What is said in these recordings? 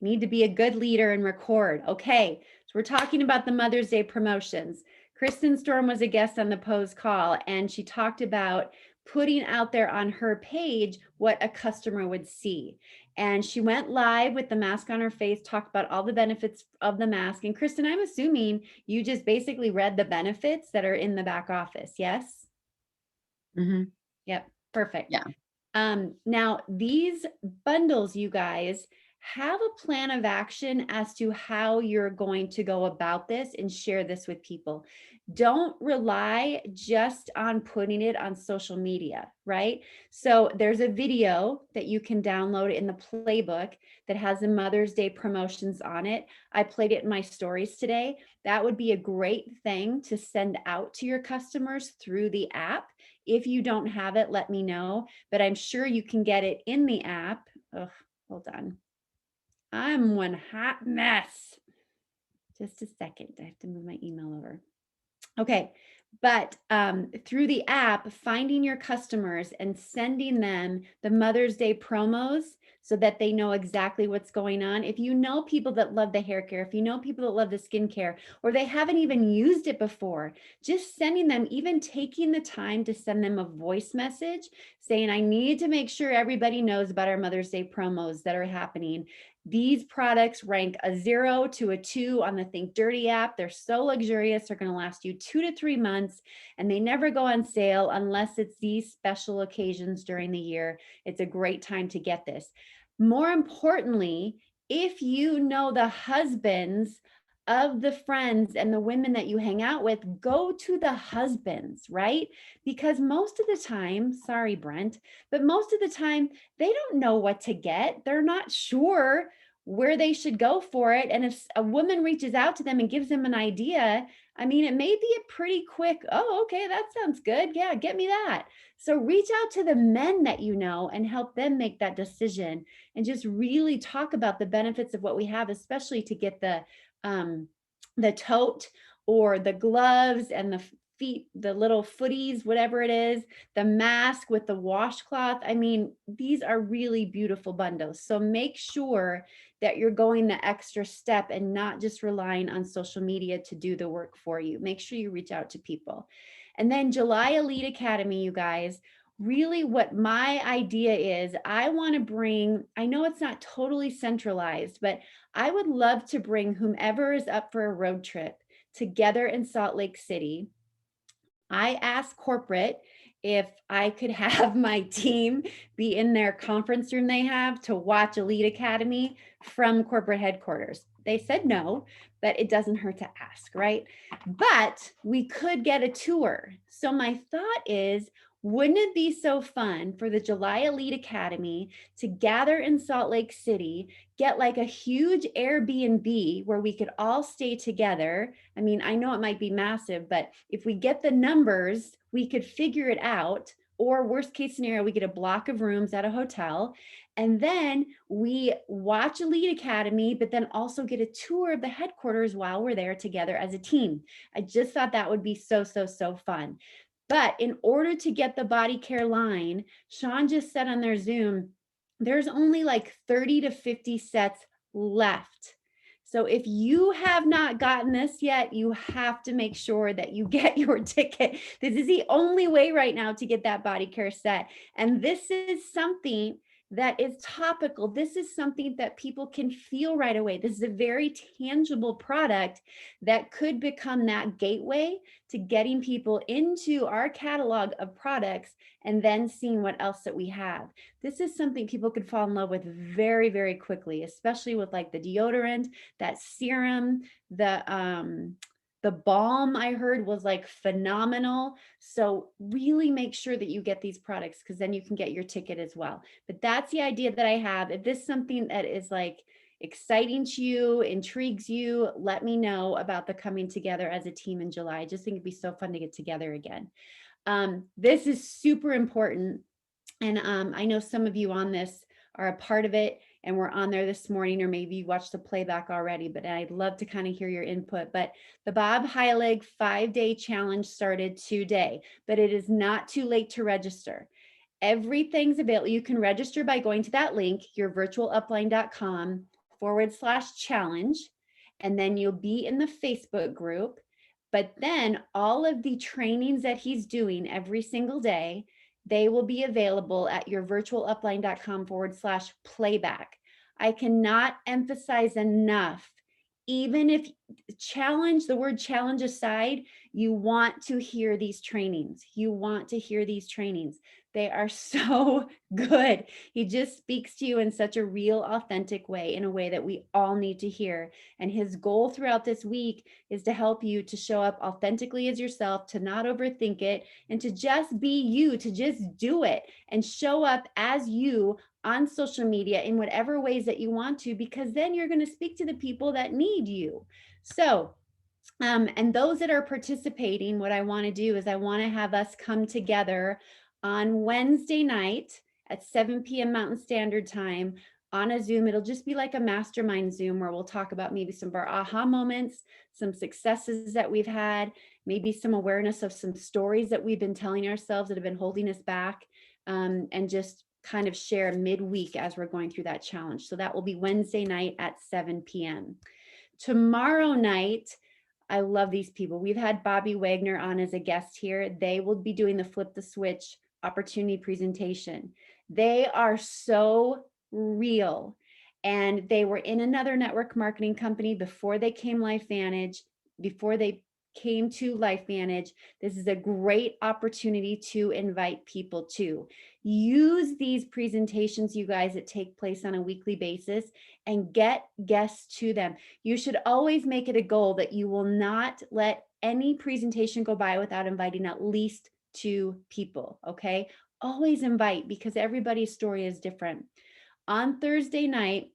Need to be a good leader and record. Okay, so we're talking about the Mother's Day promotions. Kristen Storm was a guest on the Pose call, and she talked about putting out there on her page what a customer would see. And she went live with the mask on her face, talked about all the benefits of the mask. And Kristen, I'm assuming you just basically read the benefits that are in the back office. Yes? Mm-hmm. Yep. Perfect. Yeah. Now, these bundles, you guys, have a plan of action as to how you're going to go about this and share this with people. Don't rely just on putting it on social media, right? So there's a video that you can download in the playbook that has the Mother's Day promotions on it. I played it in my stories today. That would be a great thing to send out to your customers through the app. If you don't have it, let me know, but I'm sure you can get it in the app. Oh, hold on. I'm one hot mess. Just a second. I have to move my email over. Okay. But through the app, finding your customers and sending them the Mother's Day promos so that they know exactly what's going on. If you know people that love the hair care, if you know people that love the skincare, or they haven't even used it before, just sending them, even taking the time to send them a voice message saying, I need to make sure everybody knows about our Mother's Day promos that are happening. These products rank a 0 to a 2 on the Think Dirty app. They're so luxurious. They're going to last you 2 to 3 months, and they never go on sale unless it's these special occasions during the year. It's a great time to get this. More importantly, if you know the husbands of the friends and the women that you hang out with, go to the husbands, right? Because most of the time, sorry, Brent, but most of the time, they don't know what to get. They're not sure where they should go for it. And if a woman reaches out to them and gives them an idea, I mean, it may be a pretty quick, oh, okay, that sounds good. Yeah, get me that. So reach out to the men that you know and help them make that decision and just really talk about the benefits of what we have, especially to get the tote or the gloves and the feet, the little footies, whatever it is, the mask with the washcloth. I mean, these are really beautiful bundles. So make sure that you're going the extra step and not just relying on social media to do the work for you. Make sure you reach out to people. And then July Elite Academy, you guys, really what my idea is, I want to bring, I know it's not totally centralized, but I would love to bring whomever is up for a road trip together in Salt Lake City. I asked corporate if I could have my team be in their conference room they have to watch Elite Academy from corporate headquarters. They said no, but it doesn't hurt to ask, right? But we could get a tour. So my thought is, wouldn't it be so fun for the July Elite Academy to gather in Salt Lake City, get like a huge Airbnb where we could all stay together? I mean, I know it might be massive, but if we get the numbers, we could figure it out. Or worst case scenario, we get a block of rooms at a hotel. And then we watch Elite Academy, but then also get a tour of the headquarters while we're there together as a team. I just thought that would be so, so, so fun. But in order to get the body care line, Sean just said on their Zoom, there's only like 30 to 50 sets left. So if you have not gotten this yet, you have to make sure that you get your ticket. This is the only way right now to get that body care set. And this is something that is topical. This is something that people can feel right away. This is a very tangible product that could become that gateway to getting people into our catalog of products and then seeing what else that we have. This is something people could fall in love with very, very quickly, especially with like the deodorant, that serum, the balm I heard was like phenomenal. So really make sure that you get these products because then you can get your ticket as well. But that's the idea that I have. If this is something that is like exciting to you, intrigues you, let me know about the coming together as a team in July. I just think it'd be so fun to get together again. This is super important. And I know some of you on this are a part of it and we're on there this morning, or maybe you watched the playback already, but I'd love to kind of hear your input. But the Bob Heilig 5-day challenge started today, but it is not too late to register. Everything's available. You can register by going to that link, yourvirtualupline.com /challenge. And then you'll be in the Facebook group. But then all of the trainings that he's doing every single day, they will be available at yourvirtualupline.com /playback. I cannot emphasize enough, even if the word challenge aside, you want to hear these trainings. You want to hear these trainings. They are so good. He just speaks to you in such a real, authentic way, in a way that we all need to hear. And his goal throughout this week is to help you to show up authentically as yourself, to not overthink it, and to just be you, to just do it and show up as you on social media in whatever ways that you want to, because then you're going to speak to the people that need you. So, and those that are participating, what I want to do is I want to have us come together on Wednesday night at 7 p.m. Mountain Standard Time on a Zoom. It'll just be like a mastermind Zoom where we'll talk about maybe some of our aha moments, some successes that we've had, maybe some awareness of some stories that we've been telling ourselves that have been holding us back, and just kind of share midweek as we're going through that challenge. So that will be Wednesday night at 7 p.m. Tomorrow night, I love these people. We've had Bobby Wagner on as a guest here. They will be doing the Flip the Switch opportunity presentation. They are so real. And they were in another network marketing company before they came LifeVantage, before they came to LifeVantage. This is a great opportunity to invite people to. Use these presentations, you guys, that take place on a weekly basis, and get guests to them. You should always make it a goal that you will not let any presentation go by without inviting at least 2 people, okay? Always invite, because everybody's story is different. On Thursday night,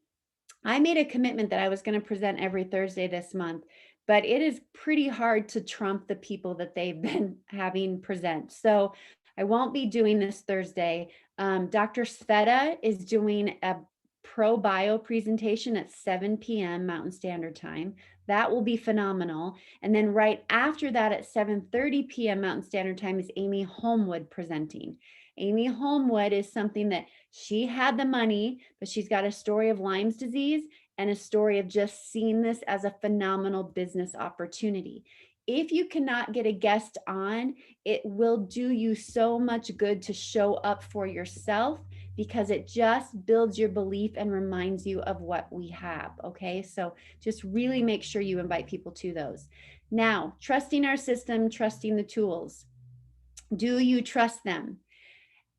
I made a commitment that I was going to present every Thursday this month, but it is pretty hard to trump the people that they've been having present. So I won't be doing this Thursday. Dr. Sveta is doing a pro bio presentation at 7 p.m. Mountain Standard Time. That will be phenomenal. And then right after that at 7:30 p.m. Mountain Standard Time is Amy Homewood presenting. Amy Homewood is something that she had the money, but she's got a story of Lyme's disease and a story of just seeing this as a phenomenal business opportunity. If you cannot get a guest on, it will do you so much good to show up for yourself, because it just builds your belief and reminds you of what we have. Okay, so just really make sure you invite people to those. Now, trusting our system, trusting the tools. Do you trust them?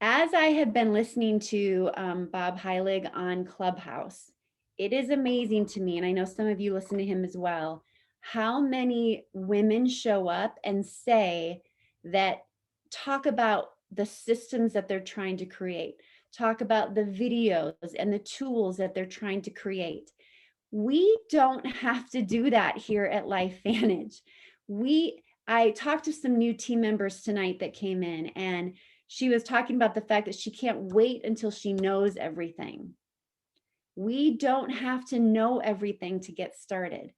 As I have been listening to Bob Heilig on Clubhouse, it is amazing to me, and I know some of you listen to him as well, how many women show up and say that, talk about the systems that they're trying to create, talk about the videos and the tools that they're trying to create. We don't have to do that here at LifeVantage. I talked to some new team members tonight that came in, and she was talking about the fact that she can't wait until she knows everything. We don't have to know everything to get started.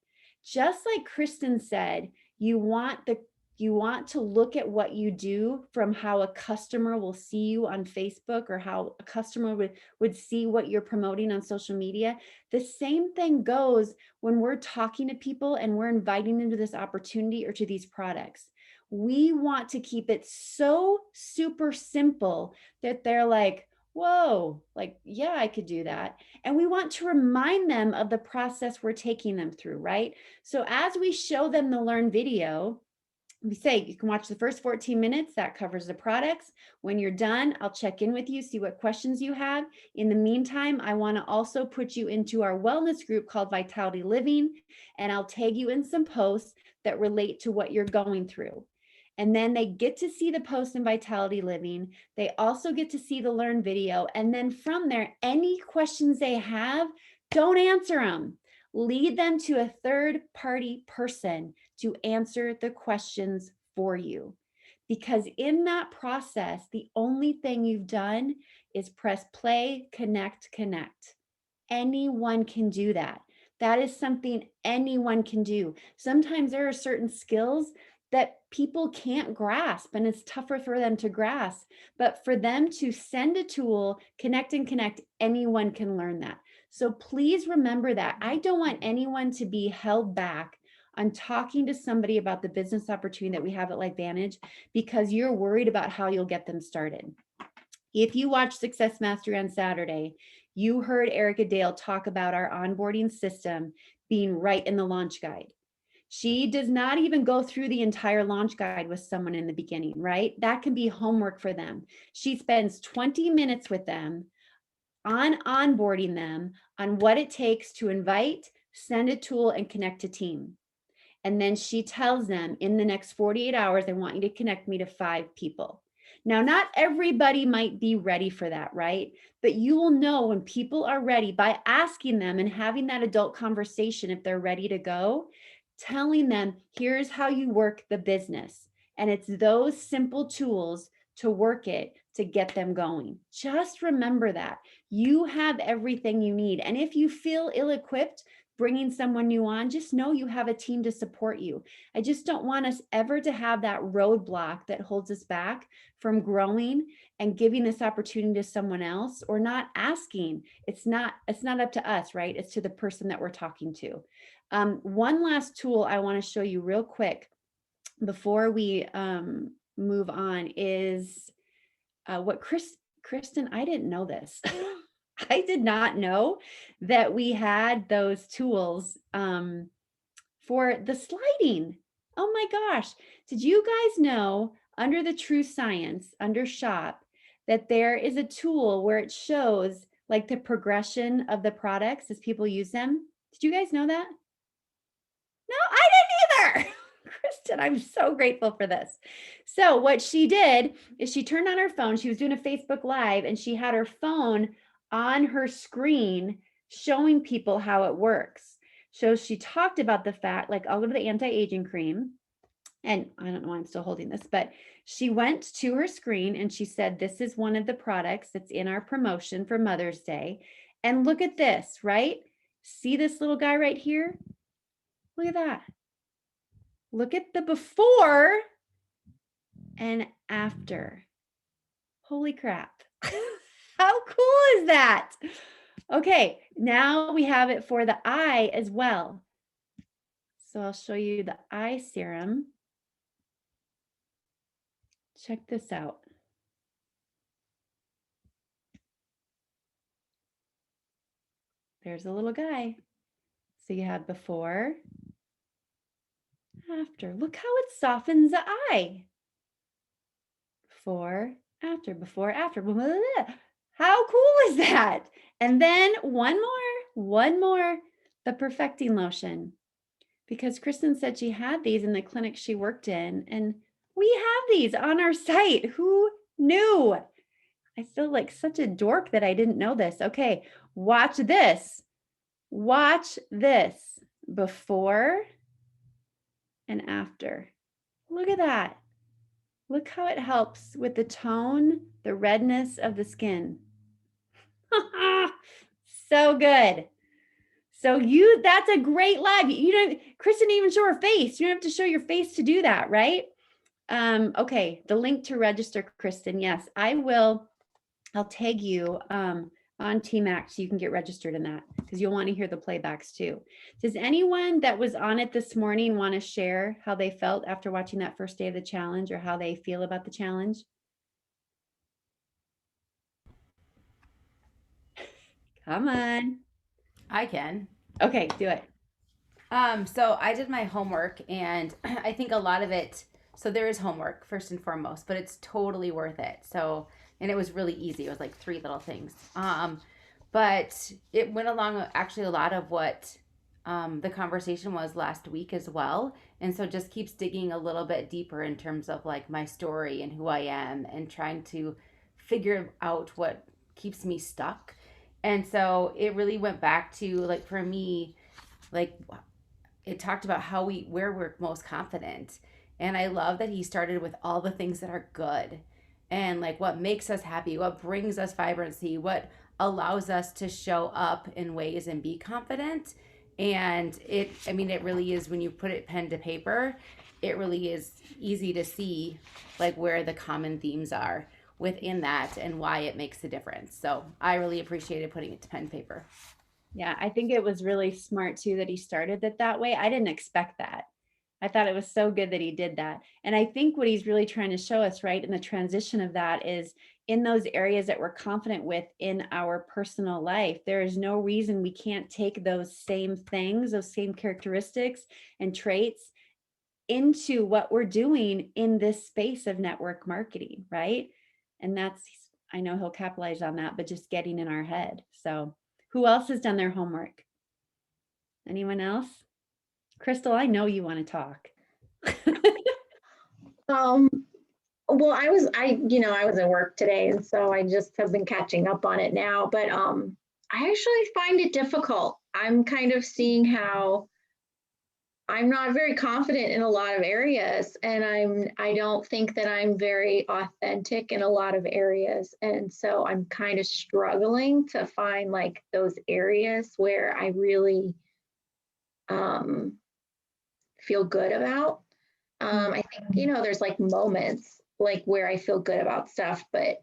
Just like Kristen said, you want to look at what you do from how a customer will see you on Facebook, or how a customer would see what you're promoting on social media. The same thing goes when we're talking to people and we're inviting them to this opportunity or to these products. We want to keep it so super simple that they're like, whoa, like, yeah, I could do that. And we want to remind them of the process we're taking them through, right? So as we show them the Learn video, we say you can watch the first 14 minutes, that covers the products. When you're done, I'll check in with you, see what questions you have. In the meantime, I want to also put you into our wellness group called Vitality Living, and I'll tag you in some posts that relate to what you're going through. And then they get to see the post in Vitality Living. They also get to see the Learn video. And then from there, any questions they have, don't answer them. Lead them to a third-party person to answer the questions for you. Because in that process, the only thing you've done is press play, connect. Anyone can do that. That is something anyone can do. Sometimes there are certain skills that people can't grasp, and it's tougher for them to grasp. But for them to send a tool, connect, anyone can learn that. So please remember that. I don't want anyone to be held back on talking to somebody about the business opportunity that we have at LifeVantage because you're worried about how you'll get them started. If you watched Success Mastery on Saturday, you heard Erica Dale talk about our onboarding system being right in the launch guide. She does not even go through the entire launch guide with someone in the beginning, right? That can be homework for them. She spends 20 minutes with them on onboarding them on what it takes to invite, send a tool, and connect a team. And then she tells them in the next 48 hours, I want you to connect me to 5 people. Now, not everybody might be ready for that, right? But you will know when people are ready by asking them and having that adult conversation if they're ready to go, telling them, here's how you work the business. And it's those simple tools to work it to get them going. Just remember that you have everything you need. And if you feel ill-equipped, bringing someone new on, just know you have a team to support you. I just don't want us ever to have that roadblock that holds us back from growing and giving this opportunity to someone else or not asking. It's not up to us, right? It's to the person that we're talking to. One last tool I want to show you real quick before we move on is what Kristen, I didn't know this. I did not know that we had those tools for the sliding. Oh my gosh. Did you guys know under the True Science, under shop, that there is a tool where it shows like the progression of the products as people use them? Did you guys know that? No, I didn't either. Kristen, I'm so grateful for this. So what she did is she turned on her phone. She was doing a Facebook Live and she had her phone on her screen showing people how it works. So she talked about the fact, like, I'll go to the anti-aging cream. And I don't know why I'm still holding this, but she went to her screen and she said, this is one of the products that's in our promotion for Mother's Day. And look at this, right? See this little guy right here? Look at that. Look at the before and after. Holy crap. How cool is that? Okay, now we have it for the eye as well. So I'll show you the eye serum. Check this out. There's a little guy. So you have before, after. Look how it softens the eye. Before, after, before, after. Blah, blah, blah. How cool is that? And then one more, the perfecting lotion. Because Kristen said she had these in the clinic she worked in, and we have these on our site. Who knew? I feel like such a dork that I didn't know this. Okay, watch this. Watch this. Before and after. Look at that. Look how it helps with the tone, the redness of the skin. So good. So that's a great live. You don't, Kristen didn't even show her face. You don't have to show your face to do that, right? Okay, the link to register, Kristen. Yes, I will. I'll tag you on TMAC so you can get registered in that because you'll want to hear the playbacks too. Does anyone that was on it this morning want to share how they felt after watching that first day of the challenge or how they feel about the challenge? Come on. I can. Okay, do it. So I did my homework, and I think a lot of it. So there is homework first and foremost, but it's totally worth it. So, and it was really easy. It was like 3 little things. But it went along actually a lot of what the conversation was last week as well, and so just keeps digging a little bit deeper in terms of like my story and who I am, and trying to figure out what keeps me stuck. And so it really went back to like for me, like it talked about where we're most confident. And I love that he started with all the things that are good and like what makes us happy, what brings us vibrancy, what allows us to show up in ways and be confident. And it really is, when you put it pen to paper, it really is easy to see like where the common themes are within that and why it makes a difference. So I really appreciated putting it to pen and paper. Yeah, I think it was really smart too that he started it that way. I didn't expect that. I thought it was so good that he did that. And I think what he's really trying to show us, right, in the transition of that is in those areas that we're confident with in our personal life, there is no reason we can't take those same things, those same characteristics and traits into what we're doing in this space of network marketing, right? And that's, I know he'll capitalize on that, but just getting in our head. So, who else has done their homework? Anyone else? Crystal, I know you want to talk. Um, well, I was at work today, and so I just have been catching up on it now. But I actually find it difficult. I'm kind of seeing how I'm not very confident in a lot of areas, and I don't think that I'm very authentic in a lot of areas. And so I'm kind of struggling to find like those areas where I really um feel good about. I think, there's like moments like where I feel good about stuff, but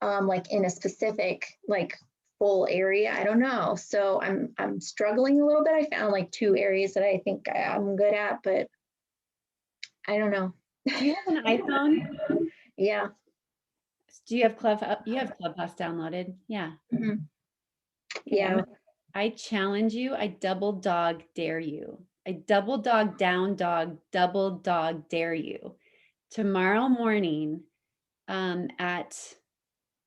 like in a specific like full area, I don't know. So I'm struggling a little bit. I found like two areas that I think I'm good at, but I don't know. Do you have an iPhone? Yeah. Do you have Clubhouse downloaded? Yeah. Mhm. Yeah. Yeah. I challenge you. I double dog dare you. I double dog down dog, double dog dare you. Tomorrow morning, at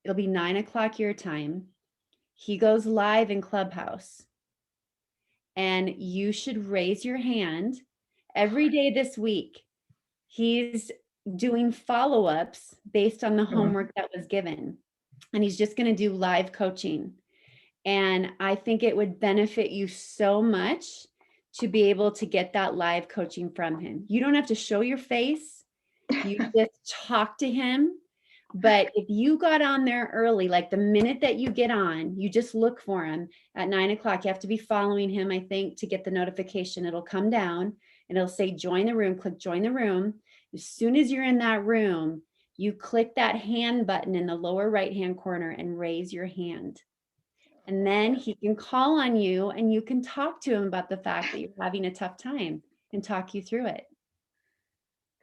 it'll be 9 o'clock your time. He goes live in Clubhouse, and you should raise your hand every day this week. He's doing follow-ups based on the Mhm. homework that was given, and he's just going to do live coaching. And I think it would benefit you so much to be able to get that live coaching from him. You don't have to show your face. You just talk to him. But if you got on there early, like the minute that you get on, you just look for him at 9 o'clock. You have to be following him, I think, to get the notification. It'll come down and it'll say join the room. Click join the room. As soon as you're in that room, you click that hand button in the lower right hand corner and raise your hand. And then he can call on you and you can talk to him about the fact that you're having a tough time and talk you through it.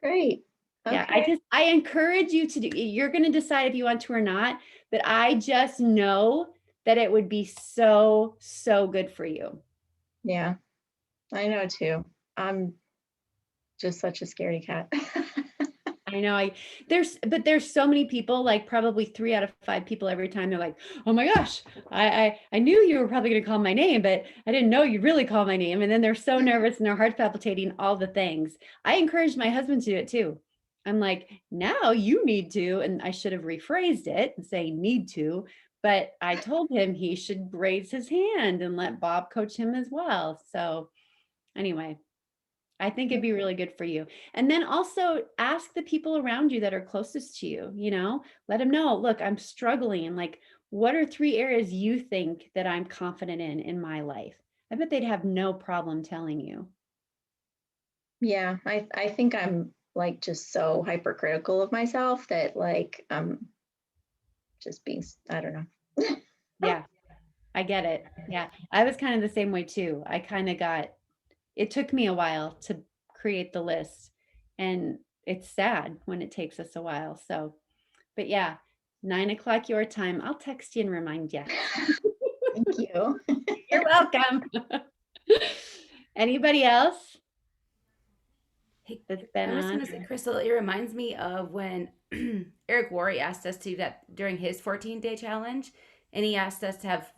Great. Yeah, Okay. I encourage you to do, you're going to decide if you want to or not, but I just know that it would be so, so good for you. Yeah. I know too. I'm just such a scaredy cat. I know there's so many people, like probably 3 out of 5 people every time they're like, oh my gosh, I knew you were probably going to call my name, but I didn't know you'd really call my name. And then they're so nervous and their heart palpitating, all the things. I encouraged my husband to do it too. I'm like, now you need to, and I should have rephrased it and say need to, but I told him he should raise his hand and let Bob coach him as well. So anyway, I think it'd be really good for you. And then also ask the people around you that are closest to you, let them know, look, I'm struggling. Like, what are 3 areas you think that I'm confident in my life? I bet they'd have no problem telling you. Yeah, I think I'm like just so hypercritical of myself that like I'm just being, I don't know. Yeah, I get it. Yeah, I was kind of the same way too. It took me a while to create the list, and it's sad when it takes us a while. So, but yeah, 9 o'clock your time. I'll text you and remind you. Thank you. You're welcome. Anybody else Hey, that's been I was on? going to say, Crystal, it reminds me of when Eric Worre asked us to do that during his 14-day challenge. And he asked us to have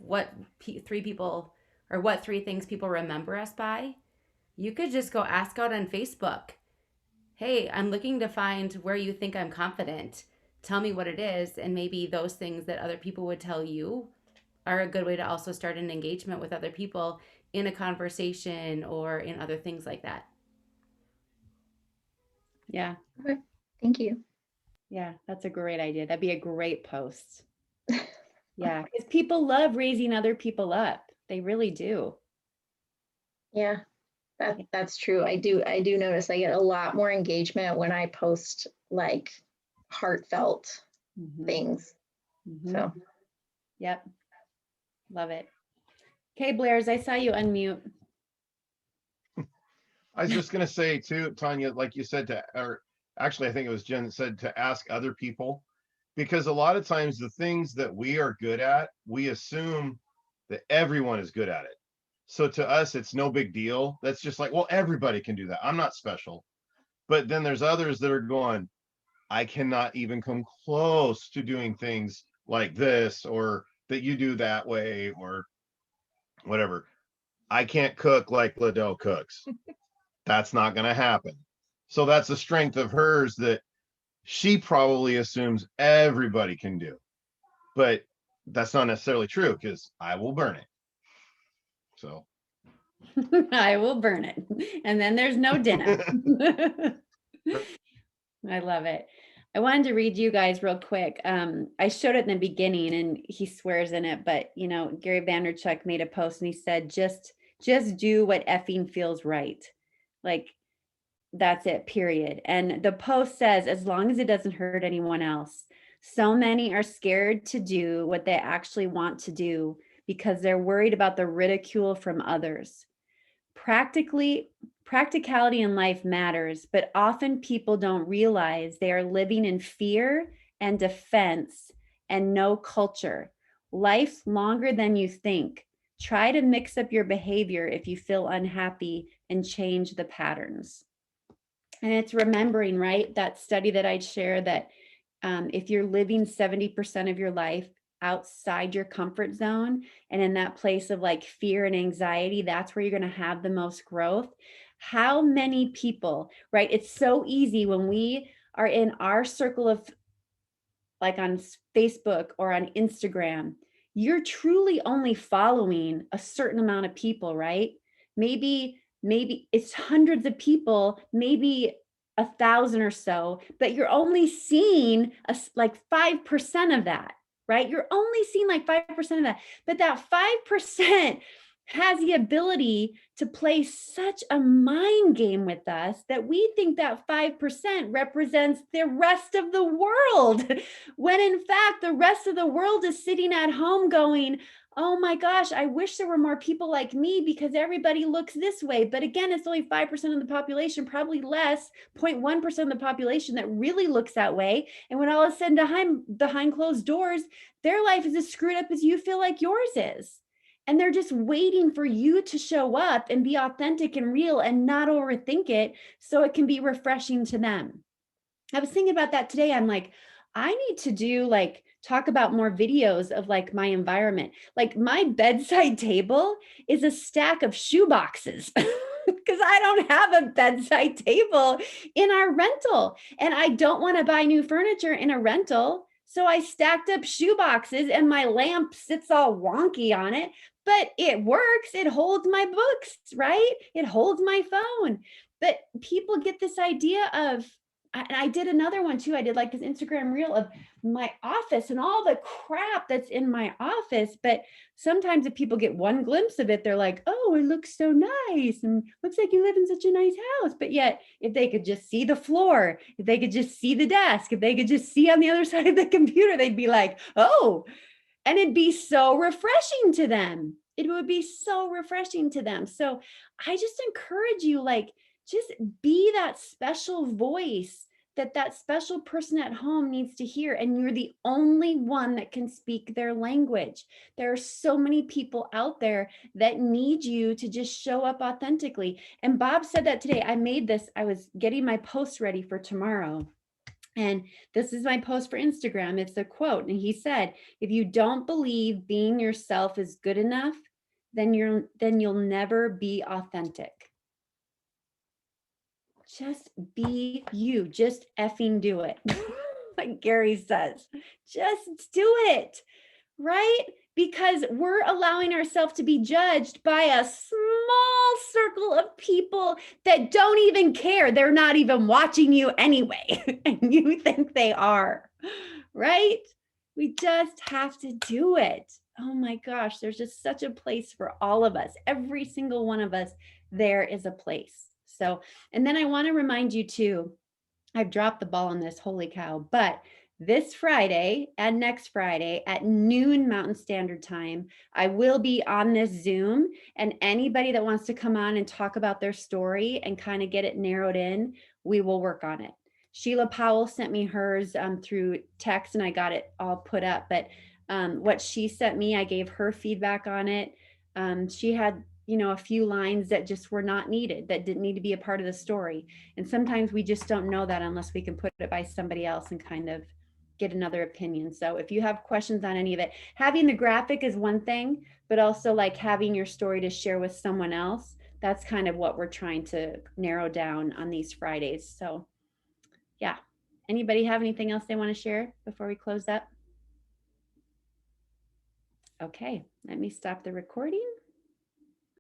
three people, or what 3 things people remember us by. You could just go ask out on Facebook. Hey, I'm looking to find where you think I'm confident. Tell me what it is. And maybe those things that other people would tell you are a good way to also start an engagement with other people in a conversation or in other things like that. Yeah, Okay. Thank you. yeah, that's a great idea. That'd be a great post. Yeah, because people love raising other people up. They really do. Yeah, that's true. I do notice I get a lot more engagement when I post like heartfelt Mhm, things. mhm. So Yep, love it. Okay, Blairs, I saw you unmute. I was just going to say too, Tanya, like you said, or actually, I think it was Jen that said to ask other people, because a lot of times the things that we are good at, we assume that everyone is good at it. So to us, it's no big deal. That's just like, well, everybody can do that. I'm not special. But then there's others that are going, I cannot even come close to doing things like this or that you do that way or whatever. I can't cook like Liddell cooks. That's not going to happen. So that's a strength of hers that she probably assumes everybody can do. But that's not necessarily true because I will burn it. So I will burn it. And then there's no dinner. I love it. I wanted to read you guys real quick. I showed it in the beginning and he swears in it, but you know, Gary Vaynerchuk made a post and he said, just do what effing feels right. Like that's it, period. And the post says, as long as it doesn't hurt anyone else. So many are scared to do what they actually want to do because they're worried about the ridicule from others. Practicality in life matters, but often people don't realize they are living in fear and defense and no culture. Life's longer than you think. Try to mix up your behavior if you feel unhappy and change the patterns. And it's remembering, right? That study that I'd share that if you're living 70% of your life outside your comfort zone and in that place of like fear and anxiety, that's where you're going to have the most growth. How many people, right? It's so easy when we are in our circle of like on Facebook or on Instagram, you're truly only following a certain amount of people, right? Maybe it's hundreds of people, maybe 1,000 or so, but you're only seeing like 5% of that, right? You're only seeing like 5% of that, but that 5% has the ability to play such a mind game with us that we think that 5% represents the rest of the world. When in fact, the rest of the world is sitting at home going, oh my gosh, I wish there were more people like me because everybody looks this way. But again, it's only 5% of the population, probably less, 0.1% of the population that really looks that way. And when all is said and behind closed doors, their life is as screwed up as you feel like yours is. And they're just waiting for you to show up and be authentic and real and not overthink it so it can be refreshing to them. I was thinking about that today. I'm like, I need to do like talk about more videos of like my environment. Like my bedside table is a stack of shoe boxes because I don't have a bedside table in our rental and I don't want to buy new furniture in a rental. So I stacked up shoe boxes and my lamp sits all wonky on it, but it works. It holds my books, right? It holds my phone. But people get this idea of, and I did another one too. I did like this Instagram reel of my office and all the crap that's in my office. But sometimes if people get one glimpse of it, they're like, oh, it looks so nice. And looks like you live in such a nice house. But yet, if they could just see the floor, if they could just see the desk, if they could just see on the other side of the computer, they'd be like, oh, and it'd be so refreshing to them. It would be so refreshing to them. So I just encourage you, like, just be that special voice that special person at home needs to hear. And you're the only one that can speak their language. There are so many people out there that need you to just show up authentically. And Bob said that today. I was getting my post ready for tomorrow. And this is my post for Instagram. It's a quote. And he said, if you don't believe being yourself is good enough, then you'll never be authentic. Just be you. Just effing do it. Like Gary says, just do it. Right? Because we're allowing ourselves to be judged by a small circle of people that don't even care. They're not even watching you anyway. And you think they are. Right? We just have to do it. Oh my gosh, there's just such a place for all of us. Every single one of us, there is a place. So, and then I want to remind you too, I've dropped the ball on this, holy cow, but this Friday and next Friday at noon Mountain Standard Time. I will be on this Zoom, and anybody that wants to come on and talk about their story and kind of get it narrowed in, we will work on it. Sheila Powell sent me hers through text, and I got it all put up. But what she sent me, I gave her feedback on it. She had, a few lines that just were not needed, that didn't need to be a part of the story. And sometimes we just don't know that unless we can put it by somebody else and kind of get another opinion. So if you have questions on any of it, having the graphic is one thing, but also like having your story to share with someone else, that's kind of what we're trying to narrow down on these Fridays. So yeah, anybody have anything else they want to share before we close up? Okay, let me stop the recording.